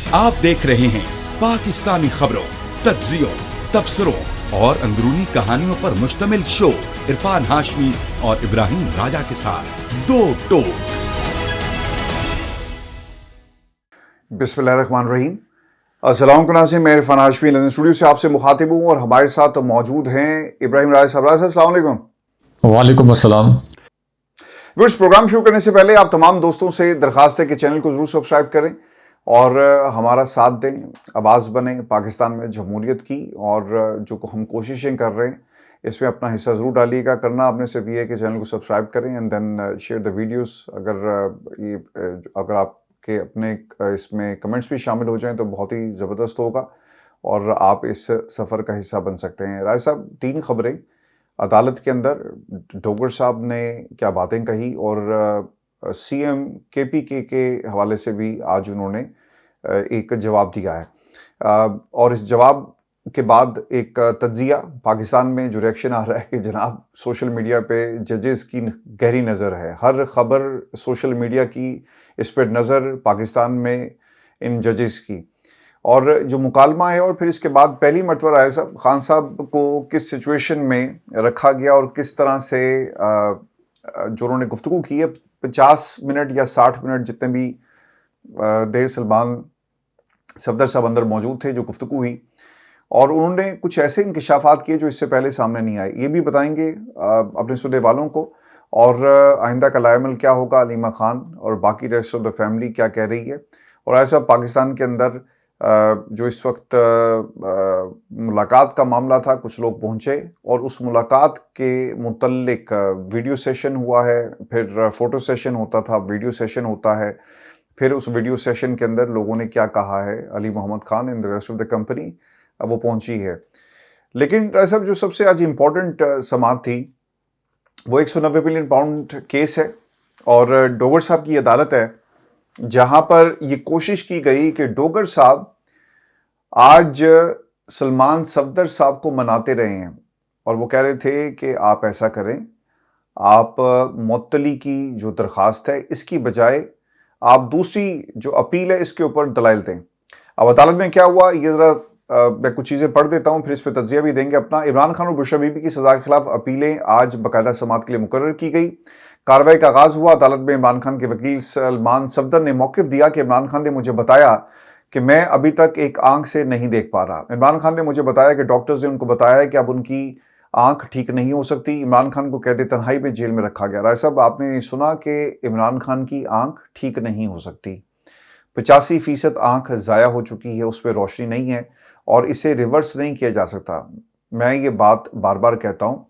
आप देख रहे हैं पाकिस्तानी खबरों, तज्जियों, तबसरों और अंदरूनी कहानियों पर मुश्तमिल शो इरफान हाशमी और इब्राहिम राजा के साथ दो टोक। बिस्मिल्लाहिर्रहमानिर्रहीम। अस्सलाम वालेकुम नाज़रीन, मैं इरफान हाशमी लंदन स्टूडियो से आपसे मुखातिब हूँ और हमारे साथ मौजूद हैं इब्राहिम राजा साहब। राजा साहब अस्सलाम वालेकुम। वालेकुम अस्सलाम। व्यूअर्स, प्रोग्राम शुरू करने से पहले आप तमाम दोस्तों से दरख्वास्त है कि चैनल को ज़रूर सब्सक्राइब करें और हमारा साथ दें, आवाज़ बने पाकिस्तान में जमहूरियत की। और जो हम कोशिशें कर रहे हैं इसमें अपना हिस्सा ज़रूर डालिएगा। करना आपने सिर्फ ये है कि चैनल को सब्सक्राइब करें and then share the videos. अगर आपके अपने इसमें कमेंट्स भी शामिल हो जाएं तो बहुत ही ज़बरदस्त होगा और आप इस सफ़र का हिस्सा बन सकते हैं। राय साहब, 3 खबरें अदालत के अंदर, डोगर साहब ने क्या बातें कही और सीएम केपीके के हवाले से भी आज उन्होंने एक जवाब दिया है। और इस जवाब के बाद एक तज्जिया पाकिस्तान में जो रिएक्शन आ रहा है कि जनाब सोशल मीडिया पे जजेस की गहरी नज़र है, हर खबर सोशल मीडिया की, इस पर नज़र पाकिस्तान में इन जजेस की, और जो मुकालमा है। और फिर इसके बाद पहली मरतबा राय साहब खान साहब को किस सिचुएशन में रखा गया और किस तरह से जो उन्होंने गुफ्तगू की है, 50 मिनट या 60 मिनट जितने भी देर सलमान सफदर साहब अंदर मौजूद थे, जो गुफ्तगू हुई, और उन्होंने कुछ ऐसे इंकशाफात किए जो इससे पहले सामने नहीं आए। ये भी बताएंगे अपने सुनने वालों को, और आइंदा का लायमल क्या होगा, अलीमा खान और बाकी रेस्ट ऑफ द फैमिली क्या कह रही है। और ऐसा पाकिस्तान के अंदर जो इस वक्त मुलाकात का मामला था, कुछ लोग पहुंचे और उस मुलाकात के मुतल्लिक वीडियो सेशन हुआ है, फिर फ़ोटो सेशन होता था, वीडियो सेशन होता है, फिर उस वीडियो सेशन के अंदर लोगों ने क्या कहा है, Ali Mohammad Khan and the rest of the company वो पहुंची है। लेकिन राय साहब, जो सबसे आज इम्पोर्टेंट समाअत थी वो 190 बिलियन पाउंड केस है और डोगर साहब की अदालत है, जहां पर ये कोशिश की गई कि डोगर साहब आज सलमान सफदर साहब को मनाते रहे हैं और वो कह रहे थे कि आप ऐसा करें, आप मुअत्तली की जो दरख्वास्त है इसकी बजाय आप दूसरी जो अपील है इसके ऊपर दलाइल दें। अब अदालत में क्या हुआ, ये ज़रा मैं कुछ चीज़ें पढ़ देता हूँ, फिर इस पर तज्जिया भी देंगे अपना। इमरान खान और बुशरा बीबी की सज़ा के खिलाफ अपीलें आज बाकायदा समाअत के लिए मुकर्रर की गई। कार्रवाई का आगाज़ हुआ। अदालत में इमरान खान के वकील सलमान सफदर ने मौक़िफ़ दिया कि इमरान खान ने मुझे बताया कि मैं अभी तक एक आंख से नहीं देख पा रहा। इमरान खान ने मुझे बताया कि डॉक्टर्स ने उनको बताया है कि अब उनकी आंख ठीक नहीं हो सकती। इमरान खान को कैद तन्हाई में जेल में रखा गया। राय साहब, आपने सुना कि इमरान खान की आंख ठीक नहीं हो सकती। 85% आंख ज़ाया हो चुकी है, उस पर रोशनी नहीं है और इसे रिवर्स नहीं किया जा सकता। मैं ये बात बार बार कहता हूँ,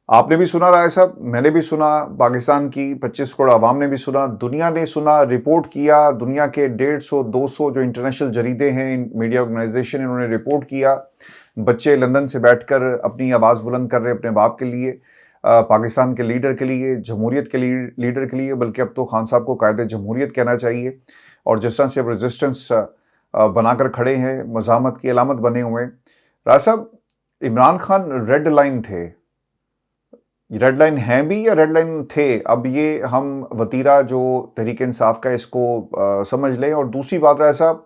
आपने भी सुना राय साहब, मैंने भी सुना, पाकिस्तान की 25 करोड़ आवाम ने भी सुना, दुनिया ने सुना, रिपोर्ट किया। दुनिया के 150-200 जो इंटरनेशनल जरीदे हैं, मीडिया ऑर्गेनाइजेशन, इन्होंने रिपोर्ट किया। बच्चे लंदन से बैठकर अपनी आवाज़ बुलंद कर रहे हैं अपने बाप के लिए, पाकिस्तान के लीडर के लिए, जमहूरियत के लीडर के लिए, बल्कि अब तो खान साहब को कायदे जमहूरियत कहना चाहिए। और जिस तरह से अब रेजिस्टेंस बनाकर खड़े हैं, मज़ामत की अलामत बने हुए हैं। राय साहब, इमरान खान रेड लाइन थे, रेड लाइन हैं भी या रेड लाइन थे? अब ये हम वतीरा जो तहरीक इंसाफ का इसको समझ लें। और दूसरी बात राय साहब,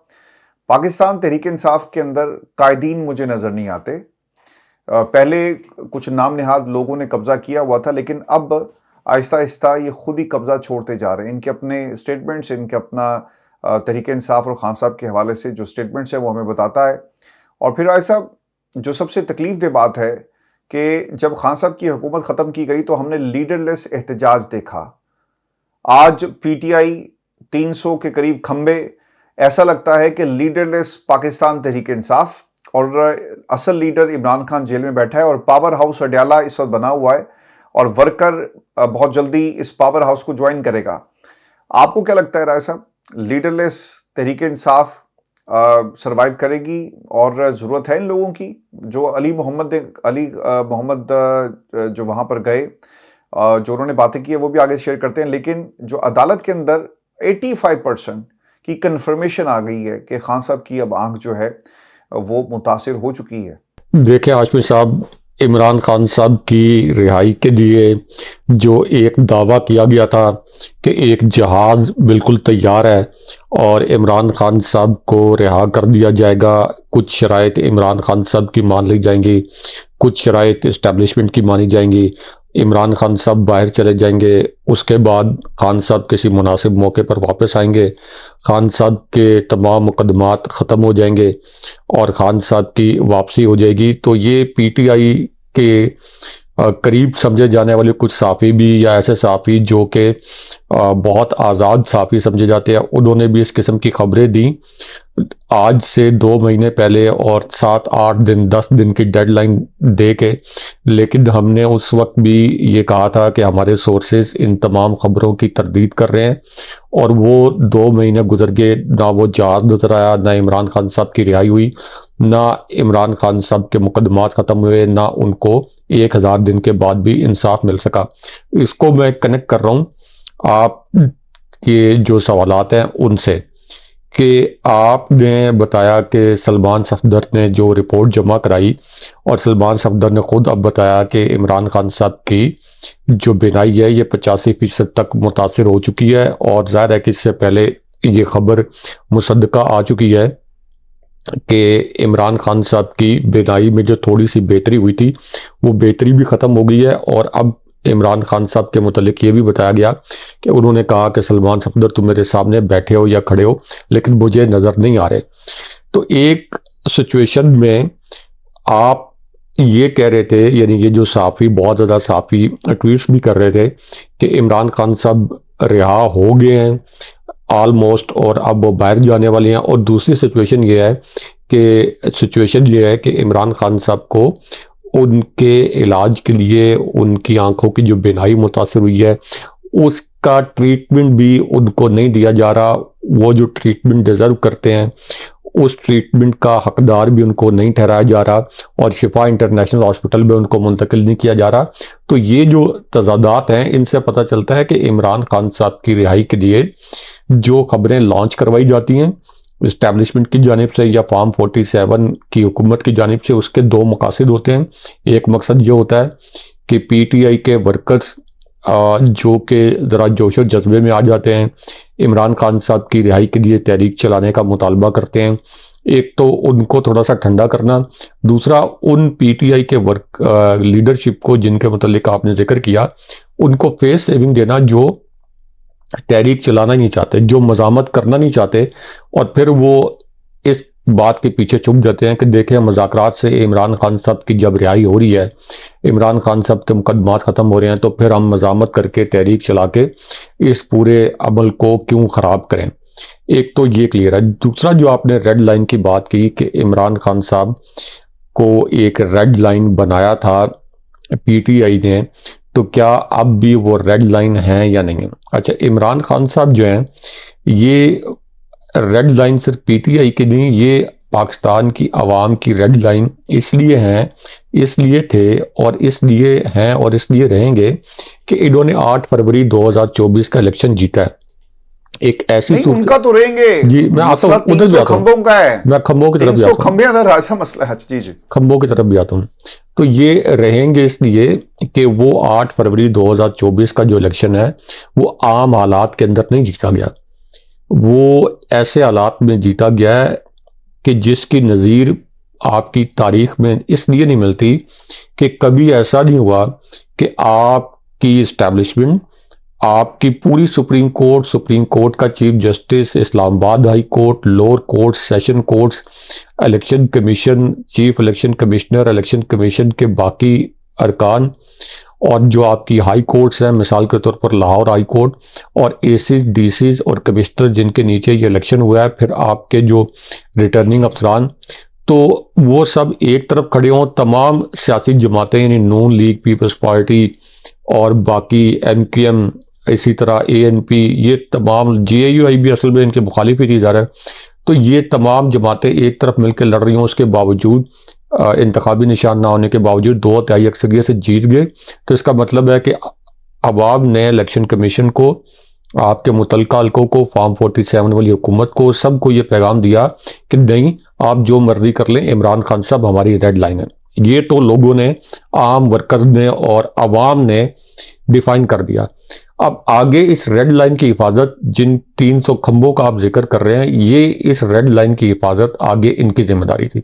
पाकिस्तान तहरीक इंसाफ के अंदर कायदीन मुझे नज़र नहीं आते। पहले कुछ नाम निहाद लोगों ने कब्जा किया हुआ था, लेकिन अब आहिस्ता आहिस्ता ये खुद ही कब्जा छोड़ते जा रहे हैं। इनके अपने स्टेटमेंट्स, इनके अपना तहरीक इंसाफ और खान साहब के हवाले से जो स्टेटमेंट्स हैं वो हमें बताता है। और फिर राय साहब, जो सबसे तकलीफ दे बात है कि जब खान साहब की हुकूमत ख़त्म की गई तो हमने लीडरलेस एहतजाज देखा। आज पीटीआई 300 के करीब खंबे, ऐसा लगता है कि लीडरलेस पाकिस्तान तहरीक इंसाफ, और असल लीडर इमरान खान जेल में बैठा है और पावर हाउस अडयाला इस वक्त बना हुआ है और वर्कर बहुत जल्दी इस पावर हाउस को ज्वाइन करेगा। आपको क्या लगता है राय साहब, लीडरलेस तहरीक इंसाफ सरवाइव करेगी और ज़रूरत है इन लोगों की? जो अली मोहम्मद जो वहाँ पर गए, जो उन्होंने बातें की है वो भी आगे शेयर करते हैं, लेकिन जो अदालत के अंदर 85% की कन्फर्मेशन आ गई है कि खान साहब की अब आंख जो है वो मुतासिर हो चुकी है। देखिए हाशमी साहब, इमरान खान साहब की रिहाई के लिए जो एक दावा किया गया था कि एक जहाज़ बिल्कुल तैयार है और इमरान खान साहब को रिहा कर दिया जाएगा, कुछ शराइत इमरान खान साहब की मान ली जाएंगी, कुछ शराइत इस्टेब्लिशमेंट की मानी जाएंगी, इमरान खान साहब बाहर चले जाएंगे, उसके बाद खान साहब किसी मुनासिब मौके पर वापस आएंगे, खान साहब के तमाम मुकदमात ख़त्म हो जाएंगे और खान साहब की वापसी हो जाएगी। तो ये पीटीआई के करीब समझे जाने वाले कुछ साफ़ी भी, या ऐसे साफ़ी जो कि बहुत आज़ाद साफ़ी समझे जाते हैं, उन्होंने भी इस किस्म की खबरें दी आज से 2 महीने पहले और 7-8 दिन 10 दिन की डेडलाइन दे के। लेकिन हमने उस वक्त भी ये कहा था कि हमारे सोर्सेज इन तमाम खबरों की तरदीद कर रहे हैं, और वो 2 महीने गुजर गए, ना वो जहाज़ नज़र आया, ना इमरान खान साहब की रिहाई हुई, ना इमरान खान साहब के मुकदमात ख़त्म हुए, ना उनको 1000 दिन के बाद भी इंसाफ मिल सका। इसको मैं कनेक्ट कर रहा हूँ आप के जो सवालात हैं उनसे, कि आपने बताया कि सलमान सफदर ने जो रिपोर्ट जमा कराई, और सलमान सफदर ने ख़ुद अब बताया कि इमरान खान साहब की जो बिनाई है ये 85% तक मुतासिर हो चुकी है, और ज़ाहिर है कि इससे पहले ये खबर मुसद्दका आ चुकी है कि इमरान खान साहब की बिनाई में जो थोड़ी सी बेहतरी हुई थी वो बेहतरी भी ख़त्म हो गई है। और अब इमरान खान साहब के मुतालिक ये भी बताया गया कि उन्होंने कहा कि सलमान सफदर तुम मेरे सामने बैठे हो या खड़े हो, लेकिन मुझे नज़र नहीं आ रहे। तो एक सिचुएशन में आप ये कह रहे थे, यानी ये जो साफ़ी, बहुत ज़्यादा साफ़ी ट्वीट्स भी कर रहे थे कि इमरान खान साहब रिहा हो गए हैं ऑलमोस्ट, और अब वो बाहर जाने वाले हैं। और दूसरी सिचुएशन ये है कि इमरान खान साहब को उनके इलाज के लिए उनकी आंखों की जो बिनाई मुतासर हुई है उसका ट्रीटमेंट भी उनको नहीं दिया जा रहा। वो जो ट्रीटमेंट डिज़र्व करते हैं उस ट्रीटमेंट का हकदार भी उनको नहीं ठहराया जा रहा, और शिफा इंटरनेशनल हॉस्पिटल में उनको मुंतकिल नहीं किया जा रहा। तो ये जो तजादात हैं इनसे पता चलता है कि इमरान खान साहब की रिहाई के लिए जो खबरें लॉन्च करवाई जाती हैं इस्टेब्लिशमेंट की जानिब से या फॉर्म 47 की हुकूमत की जानिब से, उसके 2 मकासद होते हैं। एक मकसद ये होता है कि पीटीआई के वर्कर्स जो कि ज़रा जोश और जज्बे में आ जाते हैं, इमरान खान साहब की रिहाई के लिए तहरीक चलाने का मुतालबा करते हैं। एक तो उनको थोड़ा सा ठंडा करना, दूसरा उन पीटीआई के लीडरशिप को जिनके मुतालिक आपने जिक्र किया उनको फेस सेविंग देना, जो तहरीक चलाना नहीं चाहते, जो मज़ामत करना नहीं चाहते, और फिर वो इस बात के पीछे छुप जाते हैं कि देखें मुज़ाकरात से इमरान खान साहब की जब रिहाई हो रही है, इमरान खान साहब के मुकदमात ख़त्म हो रहे हैं, तो फिर हम मज़ामत करके तहरीक चला के इस पूरे अमल को क्यों ख़राब करें। एक तो ये क्लियर है। दूसरा जो आपने रेड लाइन की बात की कि इमरान खान साहब को एक रेड लाइन बनाया था पीटीआई ने, तो क्या अब भी वो रेड लाइन है या नहीं है? अच्छा, इमरान खान साहब जो हैं ये रेड लाइन सिर्फ पीटीआई की नहीं, ये पाकिस्तान की आवाम की रेड लाइन इसलिए हैं, इसलिए थे और इसलिए हैं और इसलिए रहेंगे कि इन्होंने 8 फरवरी 2024 का इलेक्शन जीता है। एक ऐसी नहीं, उनका तो रहेंगे जी, मैं आता हूँ उधर भी आता हूँ, खंभों का है, मैं खंभों की तरफ भी आता हूँ, खंभे अंदर ऐसा मसला है। जी जी, खंभों की तरफ भी आता हूँ। तो ये रहेंगे इसलिए कि वो 8 फरवरी 2024 का जो इलेक्शन है वो आम हालात के अंदर नहीं जीता गया, वो ऐसे हालात में जीता गया है कि जिसकी नज़ीर आपकी तारीख में इसलिए नहीं मिलती कि कभी ऐसा नहीं हुआ कि आपकी इस्टेब्लिशमेंट, आपकी पूरी सुप्रीम कोर्ट का chief justice, Islamabad high court, lower court, session courts, election commission, chief election commissioner, election commission के बाकी अरकान, और जो आपकी हाई कोर्ट्स हैं, मिसाल के तौर पर लाहौर हाई कोर्ट, और एसीज, डीसीज और कमिश्नर जिनके नीचे ये इलेक्शन हुआ है, फिर आपके जो रिटर्निंग अफसरान, तो वो सब एक तरफ खड़े हों। तमाम सियासी जमातें यानी नून लीग, पीपल्स पार्टी और बाकी MQM, इसी तरह ANP, ये तमाम JUI भी असल में इनके मुखालिफ ही की जा रहा है। तो ये तमाम जमातें एक तरफ मिलकर लड़ रही हों, उसके बावजूद इंतखाबी निशान ना होने के बावजूद 2/3 अक्सरियत से जीत गए। तो इसका मतलब है कि अवाम ने इलेक्शन कमीशन को, आपके मुतल्लिका हल्कों को, फॉर्म 47 वाली हुकूमत को, सबको ये पैगाम दिया कि नहीं, आप जो मर्जी कर लें, इमरान खान साहब हमारी रेड लाइन है। ये तो लोगों ने, आम वर्कर्स ने और आवाम ने डिफाइन कर दिया। अब आगे इस रेड लाइन की हिफाजत, जिन 300 खंभों का आप जिक्र कर रहे हैं, ये इस रेड लाइन की हिफाजत आगे इनकी जिम्मेदारी थी।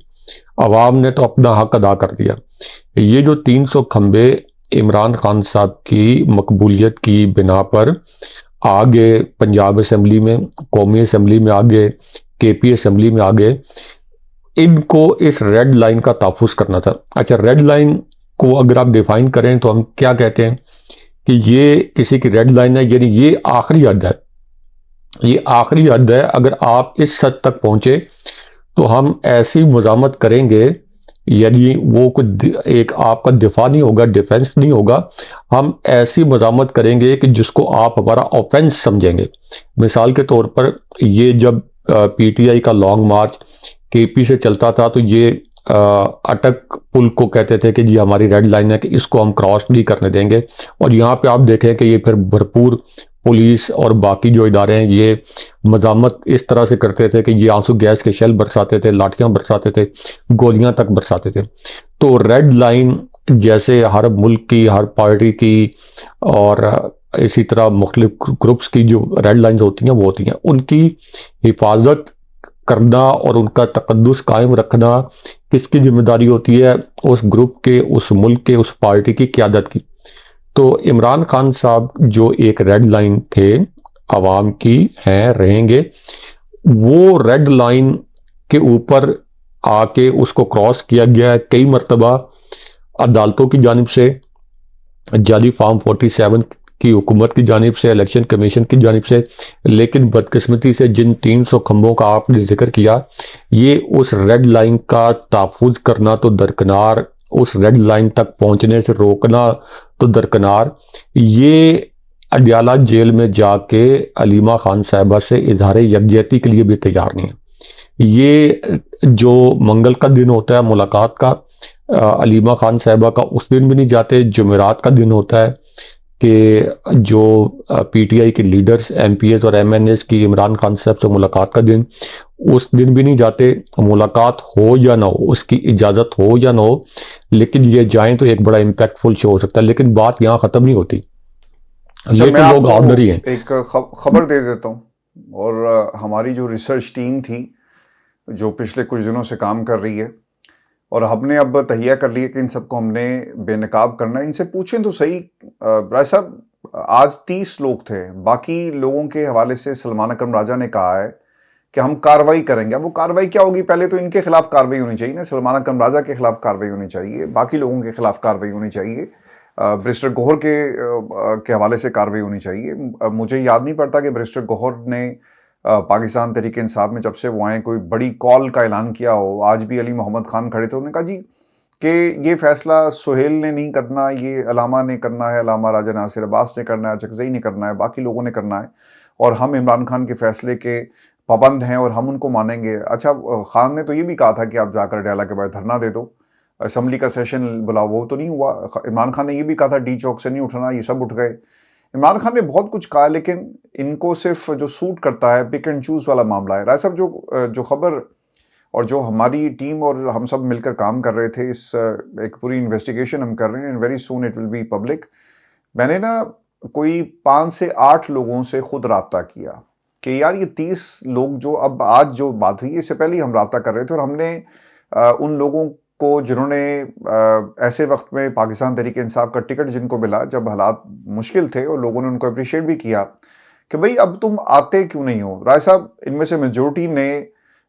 आवाम ने तो अपना हक अदा कर दिया। ये जो 300 खंभे इमरान खान साहब की मकबूलियत की बिना पर आगे पंजाब असेंबली में, कौमी असेंबली में आगे, केपी असेंबली में आगे, इनको इस रेड लाइन का तहफ़्फ़ुज़ करना था। अच्छा, रेड लाइन को अगर आप डिफाइन करें तो हम क्या कहते हैं कि ये किसी की रेड लाइन है, यानी ये आखिरी हद है, ये आखिरी हद है। अगर आप इस हद तक पहुंचे तो हम ऐसी मज़ामत करेंगे, यानी वो कुछ एक आपका दिफा नहीं होगा, डिफेंस नहीं होगा, हम ऐसी मज़ामत करेंगे कि जिसको आप हमारा ऑफेंस समझेंगे। मिसाल के तौर पर ये जब पीटीआई का लॉन्ग मार्च केपी से चलता था तो ये अटक पुल को कहते थे कि जी हमारी रेड लाइन है कि इसको हम क्रॉस नहीं करने देंगे। और यहाँ पे आप देखें कि ये फिर भरपूर पुलिस और बाकी जो इदारे हैं ये मज़ामत इस तरह से करते थे कि ये आंसू गैस के शेल बरसाते थे, लाठियाँ बरसाते थे, गोलियाँ तक बरसाते थे। तो रेड लाइन जैसे हर मुल्क की, हर पार्टी की और इसी तरह मुख्तलिफ ग्रुप्स की जो रेड लाइन्स होती हैं वो होती हैं, उनकी हिफाजत करना और उनका तकद्दुस कायम रखना किसकी जिम्मेदारी होती है? उस ग्रुप के, उस मुल्क के, उस पार्टी की क़यादत की। तो इमरान खान साहब जो एक रेड लाइन थे, आवाम की हैं, रहेंगे, वो रेड लाइन के ऊपर आके उसको क्रॉस किया गया है कई मरतबा अदालतों की जानिब से, जाली फार्म 47 की हुकूमत की जानिब से, इलेक्शन कमीशन की जानिब से। लेकिन बदकिस्मती से जिन 300 खंभों का आपने जिक्र किया, ये उस रेड लाइन का तहफ़्फ़ुज़ करना तो दरकिनार, उस रेड लाइन तक पहुंचने से रोकना तो दरकिनार, ये अडयाला जेल में जाके अलीमा खान साहिबा से इजहार यकजहती के लिए भी तैयार नहीं है। ये जो मंगल का दिन होता है मुलाकात का अलीमा खान साहिबा का, उस दिन भी नहीं जाते। जुमेरात का दिन होता है कि जो पीटीआई के लीडर्स, एमपीएस और एमएनएस की इमरान खान साहब से मुलाकात का दिन, उस दिन भी नहीं जाते। मुलाकात हो या ना हो, उसकी इजाज़त हो या ना हो, लेकिन ये जाएं तो एक बड़ा इम्पैक्टफुल शो हो सकता है। लेकिन बात यहाँ ख़त्म नहीं होती। अच्छा, ये मैं तो लोग ऑर्डनरी हैं। एक खबर दे देता हूँ। और हमारी जो रिसर्च टीम थी जो पिछले कुछ दिनों से काम कर रही है, और हमने अब तहिया कर लिया कि इन सबको हमने बेनकाब करना है। इनसे पूछें तो सही, राय साहब, आज 30 लोग थे, बाकी लोगों के हवाले से सलमान अकरम राजा ने कहा है कि हम कार्रवाई करेंगे। अब वो कार्रवाई क्या होगी? पहले तो इनके खिलाफ कार्रवाई होनी चाहिए ना, सलमान अकरम राजा के खिलाफ कार्रवाई होनी चाहिए, बाकी लोगों के खिलाफ कार्रवाई होनी चाहिए, बैरिस्टर गौहर के हवाले से कार्रवाई होनी चाहिए। मुझे याद नहीं पड़ता कि बैरिस्टर गौहर ने पाकिस्तान तहरीक इंसाफ में जब से वो आए कोई बड़ी कॉल का ऐलान किया हो। आज भी अली मोहम्मद खान खड़े थे, उन्होंने कहा जी कि ये फैसला सुहेल ने नहीं करना, ये अलामा ने करना है, अलामा राजा नासिर अब्बास ने करना है, चकजई ने करना है, बाकी लोगों ने करना है, और हम इमरान खान के फैसले के पाबंद हैं और हम उनको मानेंगे। अच्छा, खान ने तो ये भी कहा था कि आप जाकर डयाला के बाद धरना दे दो, असम्बली का सेशन बुलाओ, वो तो नहीं हुआ। इमरान खान ने ये भी कहा था डी चौक से नहीं उठना, ये सब उठ गए। इमरान खान ने बहुत कुछ कहा, लेकिन इनको सिर्फ जो सूट करता है पिक एंड चूज वाला मामला है। राय साहब, जो खबर और जो हमारी टीम और हम सब मिलकर काम कर रहे थे, इस एक पूरी इन्वेस्टिगेशन हम कर रहे हैं, and very soon it will be public. मैंने ना कोई 5 से 8 लोगों से खुद रब्ता किया कि यार ये 30 लोग जो अब आज जो बात हुई, इससे पहले ही हम रब्ता कर रहे थे, और हमने उन लोगों को जिन्होंने ऐसे वक्त में पाकिस्तान तहरीक इंसाफ का टिकट जिनको मिला जब हालात मुश्किल थे, और लोगों ने उनको अप्रिशिएट भी किया कि भाई अब तुम आते क्यों नहीं हो। राय साहब, इनमें से मेजोरिटी ने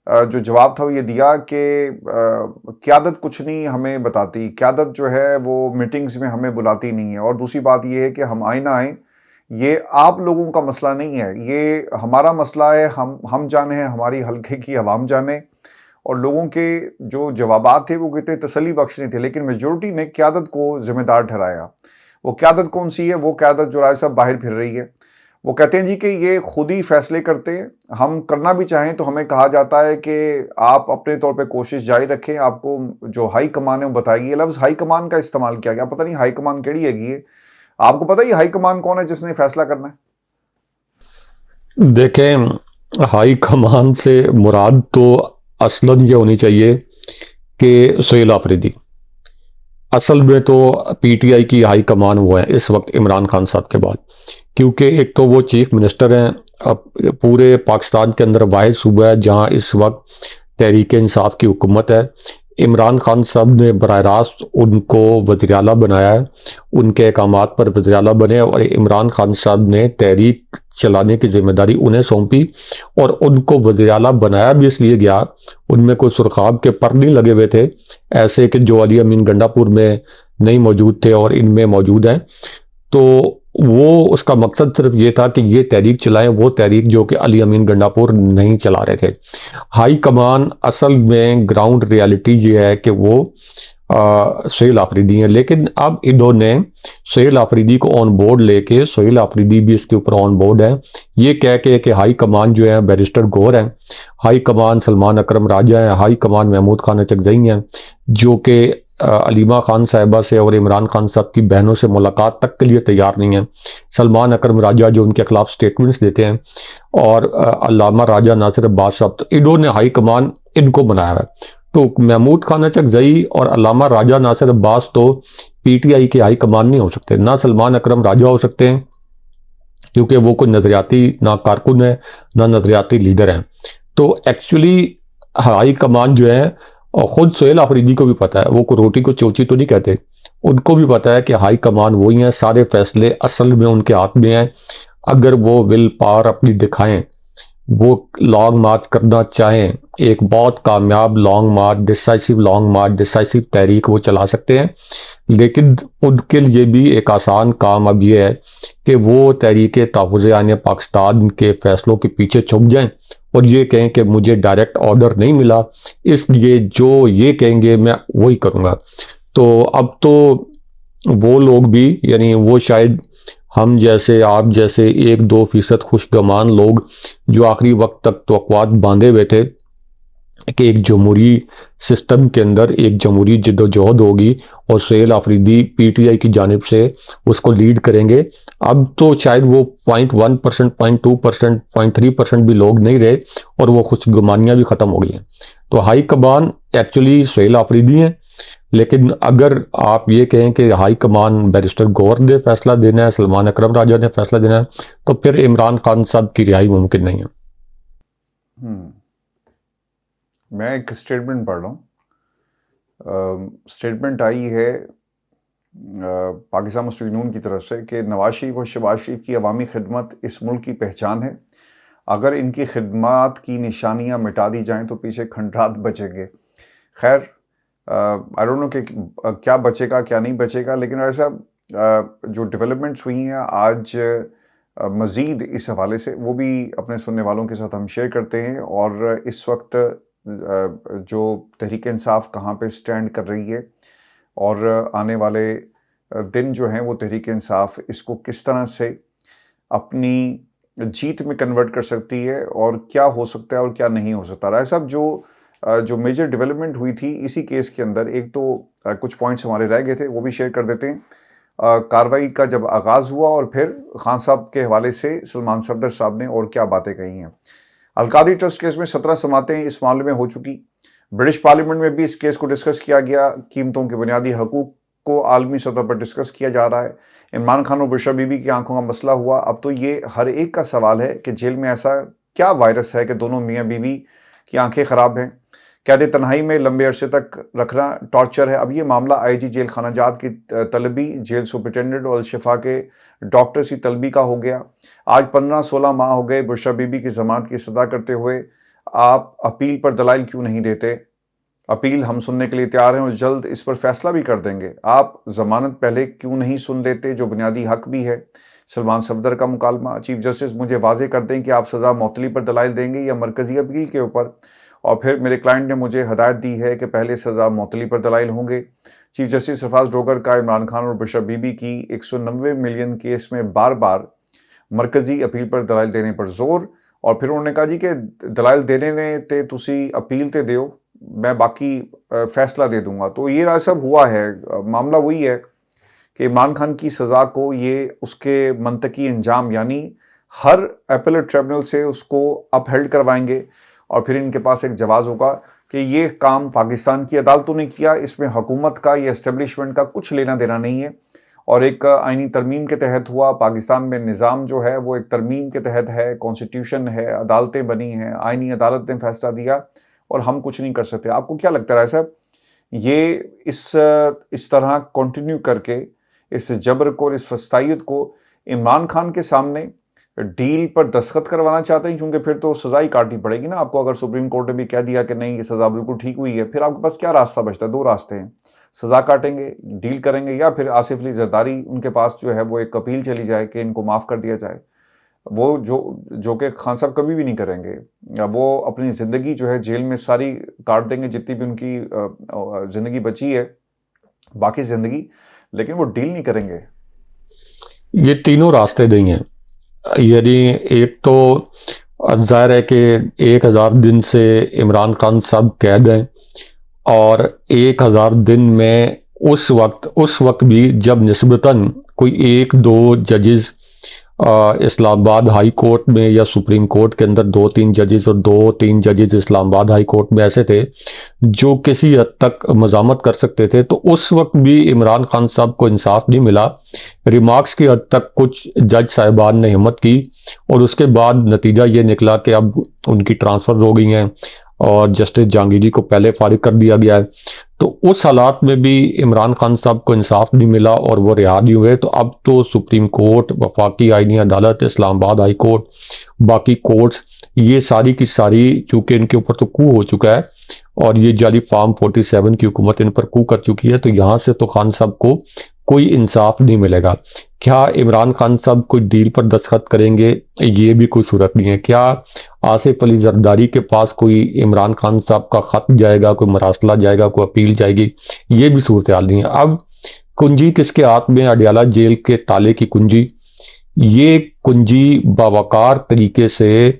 जो जवाब था वो ये दिया कि क़यादत कुछ नहीं हमें बताती, क़यादत जो है वो मीटिंग्स में हमें बुलाती नहीं है, और दूसरी बात ये है कि हम आए ना आए ये आप लोगों का मसला नहीं है, ये हमारा मसला है, हम जाने हैं, हमारी हल्के की अवाम जाने। और लोगों के जो जवाबात थे वो कितने तसल्ली बख्श नहीं थे, लेकिन मेजोरिटी ने क़यादत को जिम्मेदार ठहराया। वो क़यादत कौन सी है? वो क़यादत जो राय साहब बाहर फिर रही है। वो कहते हैं जी कि ये खुद ही फैसले करते हैं, हम करना भी चाहें तो हमें कहा जाता है कि आप अपने तौर पे कोशिश जारी रखें, आपको जो हाई कमान है वो बताइए। लफ्ज़ हाई कमान का इस्तेमाल किया गया, पता नहीं हाई कमान केड़ी हैगी है। आपको पता ही हाई कमान कौन है जिसने फैसला करना है? देखें, हाई कमान से मुराद तो असलन ये होनी चाहिए कि सुहेल आफरीदी, असल में तो पीटीआई की हाई कमान वो है इस वक्त इमरान खान साहब के बाद, क्योंकि एक तो वो चीफ मिनिस्टर हैं। अब पूरे पाकिस्तान के अंदर वाहिद सूबा है जहां इस वक्त तहरीक इंसाफ की हुकूमत है। इमरान खान साहब ने बराह रास्त उनको वज़ीर आला बनाया है, उनके अहकामात पर वज़ीर आला बने और इमरान खान साहब ने तहरीक चलाने की जिम्मेदारी उन्हें सौंपी और उनको वज़ीर आला बनाया भी इसलिए गया, उनमें कोई सुरखाब के पर नहीं लगे हुए थे ऐसे कि जो अली अमीन गंडापुर में नहीं मौजूद थे और इनमें मौजूद हैं। तो वो उसका मकसद सिर्फ ये था कि ये तहरीक चलाएं, वो तहरीक जो कि अली अमीन गंडापुर नहीं चला रहे थे। हाई कमान असल में ग्राउंड रियलिटी ये है कि वो सोहेल आफरीदी हैं, लेकिन अब इन्होंने सोहेल आफरीदी को ऑन बोर्ड लेके, सोहेल आफरीदी भी इसके ऊपर ऑन बोर्ड है, ये कह के कि हाई कमान जो है बैरिस्टर गौर हैं, हाई कमान सलमान अकरम राजा हैं, हाई कमान महमूद खान चकजई हैं, जो कि अलीमा खान साहिबा से और इमरान खान साहब की बहनों से मुलाकात तक के लिए तैयार नहीं है। सलमान अकरम राजा जो उनके खिलाफ स्टेटमेंट्स देते हैं, और अल्लामा राजा नासिर अब्बास साहब, तो इन्होंने हाई कमान इनको बनाया है। तो महमूद खान चकजई और अल्लामा राजा नासिर अब्बास तो पीटीआई के हाई कमान नहीं हो सकते, ना सलमान अकरम राजा हो सकते हैं क्योंकि वो कोई नजरियाती ना कारकुन है ना नजरियाती लीडर हैं। तो एक्चुअली हाई कमान जो है, और खुद सोहेल आफरीदी को भी पता है, वो को रोटी को चोची तो नहीं कहते, उनको भी पता है कि हाई कमान वही है, सारे फैसले असल में उनके हाथ में हैं। अगर वो विल पावर अपनी दिखाएं, वो लॉन्ग मार्च करना चाहें, एक बहुत कामयाब लॉन्ग मार्च, डिसाइसिव लॉन्ग मार्च, डिसाइसिव तहरीक वो चला सकते हैं। लेकिन उनके लिए भी एक आसान काम अब ये है कि वो तहरीक तहफ़्फ़ुज़ आइन पाकिस्तान के फैसलों के पीछे छुप जाएं और ये कहें कि मुझे डायरेक्ट ऑर्डर नहीं मिला, इसलिए जो ये कहेंगे मैं वही करूँगा। तो अब तो वो लोग भी, यानी वो शायद हम जैसे, आप जैसे 1-2% खुशगमान लोग जो आखिरी वक्त तक तवक्कुआत बांधे हुए थे कि एक जमहूरी सिस्टम के अंदर एक जमहूरी जद्दोजहद होगी और सोहेल आफरीदी पीटीआई की जानिब से उसको लीड करेंगे, अब तो शायद वो 0.1%, 0.2%, 0.3% भी लोग नहीं रहे और वो खुशगमानियाँ भी ख़त्म हो गई हैं। तो high command actually Sohail Afridi हैं, लेकिन अगर आप ये कहें कि हाई कमान बैरिस्टर गौर ने फैसला देना है, सलमान अकरम राजा ने फैसला देना है, तो फिर इमरान खान साहब की रिहाई मुमकिन नहीं है। मैं एक स्टेटमेंट पढ़ रहा हूँ। स्टेटमेंट आई है पाकिस्तान मुस्लिम यूनियन की तरफ से कि नवाज शरीफ और शहबाज शरीफ की अवामी खिदमत इस मुल्क की पहचान है। अगर इनकी खिदमत की निशानियाँ मिटा दी जाएँ तो पीछे खंडरात बचेंगे। खैर, आई डोंट नो कि क्या बचेगा क्या नहीं बचेगा, लेकिन ऐसा जो डेवलपमेंट्स हुई हैं आज मज़ीद इस हवाले से वो भी अपने सुनने वालों के साथ हम शेयर करते हैं। और इस वक्त जो तहरीक इंसाफ कहाँ पे स्टैंड कर रही है और आने वाले दिन जो हैं वो तहरीक इंसाफ इसको किस तरह से अपनी जीत में कन्वर्ट कर सकती है और क्या हो सकता है और क्या नहीं हो सकता। राय साहब, जो मेजर डेवलपमेंट हुई थी इसी केस के अंदर, एक तो कुछ पॉइंट्स हमारे रह गए थे वो भी शेयर कर देते हैं। कार्रवाई का जब आगाज़ हुआ और फिर खान साहब के हवाले से सलमान सफदर साहब ने और क्या बातें कही हैं। अलकादी ट्रस्ट केस में 17 समातें इस मामले में हो चुकी। ब्रिटिश पार्लियामेंट में भी इस केस को डिस्कस किया गया। कीमतों के बुनियादी हकूक़ को आलमी सतह पर डिस्कस किया जा रहा है। इमरान खान और बुशरा बीबी की आंखों का मसला हुआ। अब तो ये हर एक का सवाल है कि जेल में ऐसा क्या वायरस है कि दोनों मियाँ बीवी की आंखें ख़राब हैं। कैद तन्हाई में लंबे अरसे तक रखना टॉर्चर है। अब ये मामला आईजी जेल खाना जात की तलबी, जेल सुपरिटेंडेंट और शिफा के डॉक्टर्स की तलबी का हो गया। आज 15-16 माह हो गए बुशरा बीबी की जमानत की सदा करते हुए। आप अपील पर दलाइल क्यों नहीं देते? अपील हम सुनने के लिए तैयार हैं और जल्द इस पर फैसला भी कर देंगे। आप जमानत पहले क्यों नहीं सुन लेते, जो बुनियादी हक भी है? सलमान सफदर का मुकालमा, चीफ जस्टिस मुझे वाजे कर दें कि आप सज़ा मौतली पर दलाइल देंगे या मरकज़ी अपील के ऊपर। और फिर मेरे क्लाइंट ने मुझे हदायत दी है कि पहले सज़ा मौतली पर दलाइल होंगे। चीफ जस्टिस सरफराज डोगर का इमरान खान और बुशरा बीबी की 190 मिलियन केस में बार बार मरकज़ी अपील पर दलाइल देने पर जोर। और फिर उन्होंने कहा जी कि दलाइल देने ने ते तुसी अपील ते दियो, मैं बाकी फैसला दे दूंगा। तो ये राय सब हुआ है। मामला वही है कि इमरान खान की सज़ा को ये उसके मंतकी अंजाम यानी हर अपीलेट ट्रिब्यूनल से उसको अपहेल्ड करवाएंगे और फिर इनके पास एक जवाज़ होगा कि ये काम पाकिस्तान की अदालतों ने किया, इसमें हुकूमत का या एस्टेब्लिशमेंट का कुछ लेना देना नहीं है, और एक आईनी तरमीम के तहत हुआ। पाकिस्तान में निज़ाम जो है वो एक तरमीम के तहत है, कॉन्स्टिट्यूशन है, अदालतें बनी हैं, आईनी अदालत ने फैसला दिया और हम कुछ नहीं कर सकते। आपको क्या लगता है साहब, ये इस तरह कंटिन्यू करके इस जबर को, इस फस्तायत को इमरान खान के सामने डील पर दस्तखत करवाना चाहते हैं? क्योंकि फिर तो सजा ही काटनी पड़ेगी ना आपको। अगर सुप्रीम कोर्ट ने भी कह दिया कि नहीं ये सजा बिल्कुल ठीक हुई है, फिर आपके पास क्या रास्ता बचता है? दो रास्ते हैं, सजा काटेंगे, डील करेंगे, या फिर आसिफ अली जरदारी उनके पास जो है वो एक अपील चली जाए कि इनको माफ़ कर दिया जाए। वो जो कि खान साहब कभी भी नहीं करेंगे, या वो अपनी ज़िंदगी जो है जेल में सारी काट देंगे, जितनी भी उनकी ज़िंदगी बची है, बाकी ज़िंदगी, लेकिन वो डील नहीं करेंगे। ये तीनों रास्ते नहीं हैं। यानी एक तो जाहिर है कि 1000 दिन से इमरान खान साहब कैद हैं, और 1000 दिन में उस वक्त भी जब निस्बतन कोई 1-2 जजेस इस्लामाबाद हाई कोर्ट में या सुप्रीम कोर्ट के अंदर 2-3 जजेस और 2-3 जजेस इस्लामाबाद हाई कोर्ट में ऐसे थे जो किसी हद तक मज़ामत कर सकते थे, तो उस वक्त भी इमरान खान साहब को इंसाफ नहीं मिला। रिमार्क्स की हद तक कुछ जज साहिबान ने हिम्मत की, और उसके बाद नतीजा ये निकला कि अब उनकी ट्रांसफ़र हो गई हैं और जस्टिस जहांगीरी को पहले फारिग कर दिया गया है। तो उस हालात में भी इमरान खान साहब को इंसाफ नहीं मिला और वो रिहा नहीं हुए। तो अब तो सुप्रीम कोर्ट, वफाकी आईनी अदालत, इस्लामाबाद हाई कोर्ट, बाकी कोर्ट्स, ये सारी की सारी, चूँकि इनके ऊपर तो कू हो चुका है और ये जाली फार्म 47 की हुकूमत इन पर कू कर चुकी है, तो यहाँ से तो खान साहब को कोई इंसाफ नहीं मिलेगा। क्या इमरान खान साहब कोई डील पर दस्तखत करेंगे? ये भी कोई सूरत नहीं है। क्या आसिफ अली जरदारी के पास कोई इमरान खान साहब का खत जाएगा, कोई मरासला जाएगा, कोई अपील जाएगी? ये भी सूरत हाल नहीं है। अब कुंजी किसके हाथ में? अडयाला जेल के ताले की कुंजी। ये कुंजी बावकार तरीके से,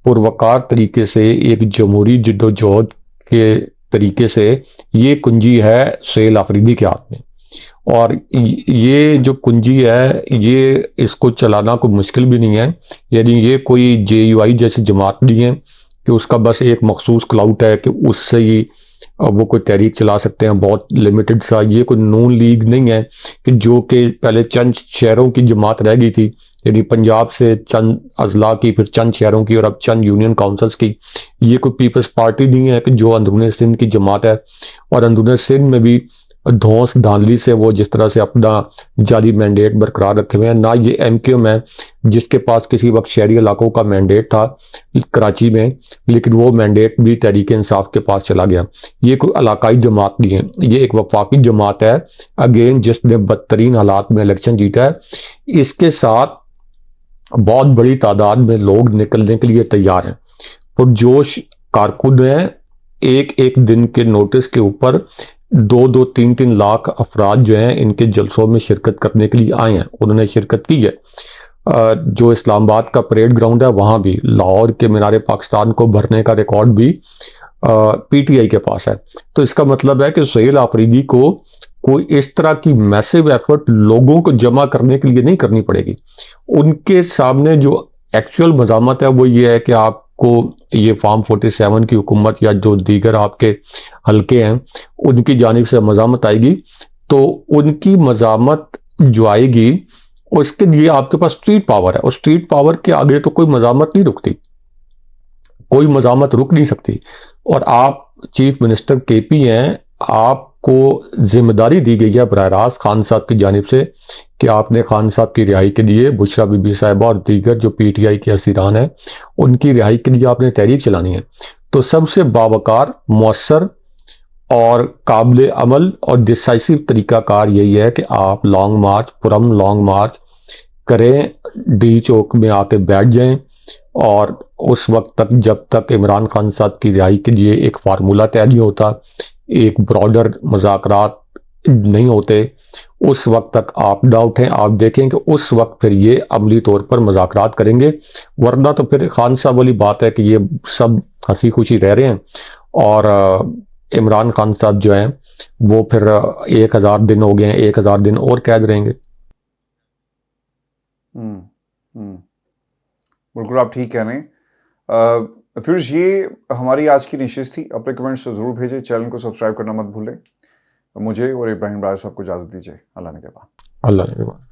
पुरवकार तरीके से, एक जमहूरी जिद्दोजहद के तरीके से ये कुंजी है सुहेल आफरीदी के हाथ में। और ये जो कुंजी है, ये इसको चलाना कोई मुश्किल भी नहीं है। यानी ये कोई JUI जैसी जमात नहीं है कि उसका बस एक मखसूस क्लाउट है कि उससे ही वो कोई तहरीक चला सकते हैं, बहुत लिमिटेड सा। ये कोई नून लीग नहीं है कि जो कि पहले चंद शहरों की जमात रह गई थी, यानी पंजाब से चंद अजला की, फिर चंद शहरों की, और अब चंद यूनियन काउंसिल्स की। ये कोई पीपल्स पार्टी नहीं है कि जो अंदरूनी सिंध की जमात है, और अंदरूनी सिंध में भी धौंस धांधली से वो जिस तरह से अपना जाली मैंडेट बरकरार रखे हुए हैं। ना ये MKM है जिसके पास किसी वक्त शहरी इलाकों का मैंडेट था कराची में, लेकिन वो मैंडेट भी तहरीक इंसाफ के पास चला गया। ये कोई इलाकाई जमात नहीं है, ये एक वफाकी जमात है, अगेन जिसने बदतरीन हालात में इलेक्शन जीता है। इसके साथ बहुत बड़ी तादाद में लोग निकलने के लिए तैयार हैं। पुरजोश कारकुन हैं। एक दिन के नोटिस के ऊपर 2-2, 3-3 लाख अफराद जो हैं इनके जलसों में शिरकत करने के लिए आए हैं। उन्होंने शिरकत की है। जो इस्लामाबाद का परेड ग्राउंड है वहाँ भी, लाहौर के मीनार पाकिस्तान को भरने का रिकॉर्ड भी PTI के पास है। तो इसका मतलब है कि सुहेल आफरीदी को कोई इस तरह की मैसिव एफर्ट लोगों को जमा करने के लिए नहीं करनी पड़ेगी। उनके सामने जो एक्चुअल मज़ामत है वो ये है कि आपको ये फार्म 47 की हुकूमत या जो दीगर आपके हल्के हैं उनकी जानिब से मज़ामत आएगी, तो उनकी मज़ामत जो आएगी उसके लिए आपके पास स्ट्रीट पावर है, और स्ट्रीट पावर के आगे तो कोई मज़ामत नहीं रुकती, कोई मज़ामत रुक नहीं सकती। और आप चीफ मिनिस्टर KP हैं, आपको जिम्मेदारी दी गई है बराह रास्त खान साहब की जानिब से कि आपने खान साहब की रिहाई के लिए, बुशरा बीबी साहिबा और दीगर जो PTI के असीरान हैं उनकी रिहाई के लिए आपने तहरीक चलानी है। तो सबसे बावकार, मौसर और काबिल अमल और डिसाइसिव तरीकाकार यही है कि आप लॉन्ग मार्च, पुरम लॉन्ग मार्च करें, D चौक में आके बैठ जाएं, और उस वक्त तक जब तक इमरान खान साहब की रिहाई के लिए एक फार्मूला तय नहीं होता, एक ब्रॉडर मुज़ाकरात नहीं होते, उस वक्त तक आप ना उठें। आप देखें कि उस वक्त फिर ये अमली तौर पर मुज़ाकरात करेंगे, वरना तो फिर खान साहब वाली बात है कि ये सब हंसी खुशी रह रहे हैं और इमरान खान साहब जो हैं वो फिर 1000 दिन हो गए हैं, 1000 दिन और कैद रहेंगे। बिल्कुल आप ठीक कह रहे हैं। फिर ये हमारी आज की निशिस्त थी। अपने कमेंट्स जरूर भेजें, चैनल को सब्सक्राइब करना मत भूलें। मुझे और इब्राहिम राजा साहब को इजाजत दीजिए। अल्लाह ने के बाद। अल्लाह ने के बाद।